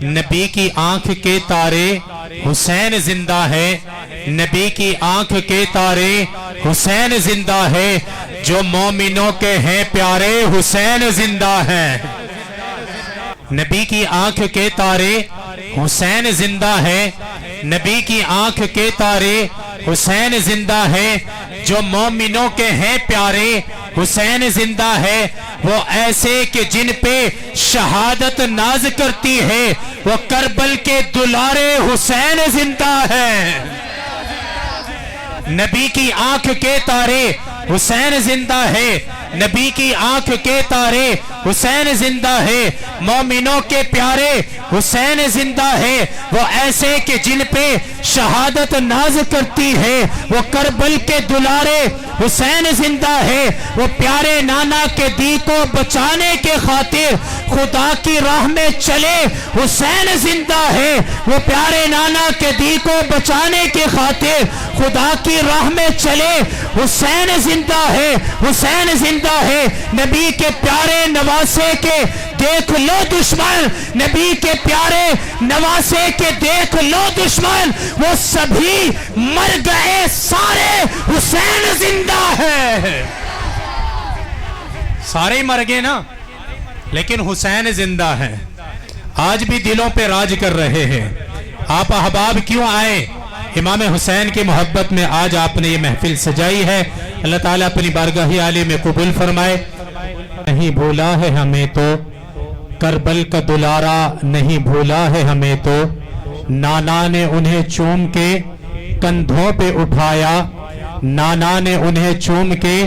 نبی کی آنکھ کے تارے حسین زندہ ہے، نبی کی آنکھ کے تارے حسین زندہ ہے، جو مومنوں کے ہیں پیارے حسین زندہ ہے۔ نبی کی آنکھ کے تارے حسین زندہ ہے، نبی کی آنکھ کے تارے حسین زندہ ہے، جو مومنوں کے ہیں پیارے حسین زندہ ہے۔ وہ ایسے کہ جن پہ شہادت ناز کرتی ہے، وہ کربل کے دلارے حسین زندہ ہے۔ نبی کی آنکھ کے تارے حسین زندہ ہے، نبی کی آنکھ کے تارے حسین زندہ ہے، مومنوں کے پیارے حسین زندہ ہے۔ وہ ایسے کہ جن پہ شہادت ناز کرتی ہے، وہ کربل کے دلارے حسین زندہ ہے۔ وہ پیارے نانا کے دی کو بچانے کے خاطر خدا کی راہ میں چلے حسین زندہ ہے۔ وہ پیارے نانا کے دی کو بچانے کے خاطر خدا کی راہ میں چلے حسین زندہ ہے، حسین زندہ ہے۔ نبی کے پیارے نواسے کے دیکھ لو دشمن، نبی کے پیارے نواسے کے دیکھ لو دشمن، وہ سبھی مر گئے سارے حسین زندہ ہے۔ سارے ہی مر گئے نا، لیکن حسین زندہ ہے، آج بھی دلوں پہ راج کر رہے ہیں۔ آپ احباب کیوں آئے؟ امام حسین کی محبت میں آج آپ نے یہ محفل سجائی ہے۔ اللہ تعالیٰ اپنی بارگاہ عالی میں قبول فرمائے۔ نہیں بھولا ہے ہمیں تو کربل کا دلارا، نہیں بھولا ہے ہمیں تو نانا نے انہیں چوم کے کندھوں پہ اٹھایا، نانا نے انہیں چوم کے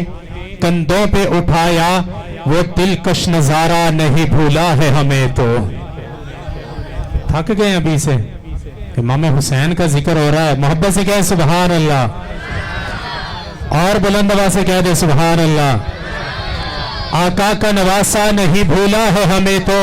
کندھوں پہ اٹھایا، وہ دلکش نظارہ نہیں بھولا ہے ہمیں تو۔ تھک گئے ابھی سے؟ امام حسین کا ذکر ہو رہا ہے، محبت سے کہے سبحان اللہ، اور بلند آواز سے کہہ دے سبحان اللہ۔ آقا کا نواسا نہیں بھولا ہے ہمیں تو،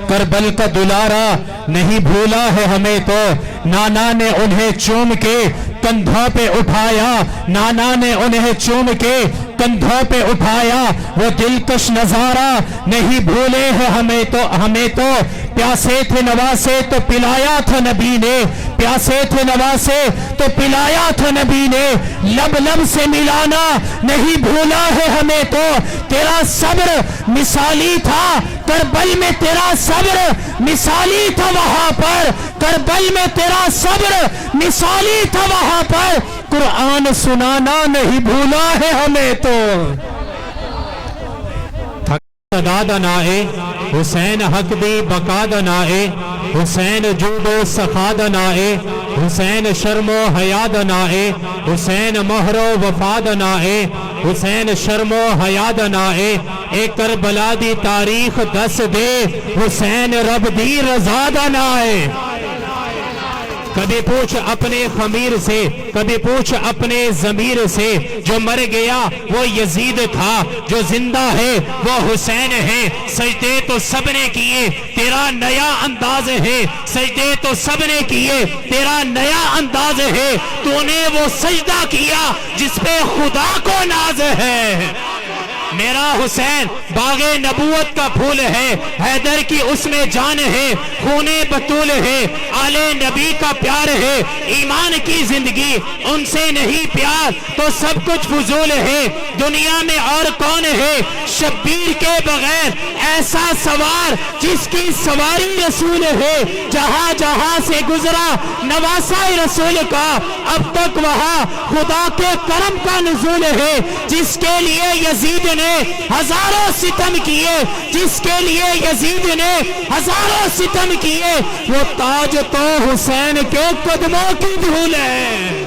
کربل کا دلارا نہیں بھولا ہے ہمیں تو، نانا نے انہیں چوم کے کندھوں پہ اٹھایا، نانا نے انہیں چوم کے کندھوں پہ اٹھایا، وہ دلکش نظارہ نہیں بھولے ہیں ہمیں تو، ہمیں تو پیاسے تھے نواسے تو پلایا تھا نبی نے، پیاسے تھے نواسے تو پلایا تھا نبی نے، لب لب سے ملانا نہیں بھولا ہے ہمیں تو، تیرا صبر مثالی تھا کربل میں، تیرا صبر مثالی تھا وہاں پر، کربل میں تیرا صبر مثالی تھا وہاں پر، قرآن سنانا نہیں بھولا ہے ہمیں تو۔ صدا دنائے حسین حق دی بقا دنائے، حسین جود و سخا دنائے، حسین شرم و حیا دنائے، حسین مہر و وفا دنائے، حسین شرم و حیا دنائے، اے کربلا دی تاریخ دس دے، حسین رب دی رضا دنائے۔ کبھی پوچھ اپنے خمیر سے، کبھی پوچھ اپنے ضمیر سے، جو مر گیا وہ یزید تھا، جو زندہ ہے وہ حسین ہے۔ سجدے تو سب نے کیے، تیرا نیا انداز ہے، سجدے تو سب نے کیے، تیرا نیا انداز ہے، تو نے وہ سجدہ کیا جس پہ خدا کو ناز ہے۔ میرا حسین باغ نبوت کا پھول ہے، حیدر کی اس میں جان ہے، خون بطول ہے، آل نبی کا پیار ہے، ایمان کی زندگی ان سے نہیں پیار تو سب کچھ فضول ہے۔ دنیا میں اور کون ہے شبیر کے بغیر ایسا سوار جس کی سواری رسول ہے، جہاں جہاں سے گزرا نواسا رسول کا، اب تک وہاں خدا کے کرم کا نزول ہے، جس کے لیے یزید نے ہزاروں ستم کیے، جس کے لیے یزید نے ہزاروں ستم کیے، وہ تاج تو حسین کے قدموں کی دھول ہے۔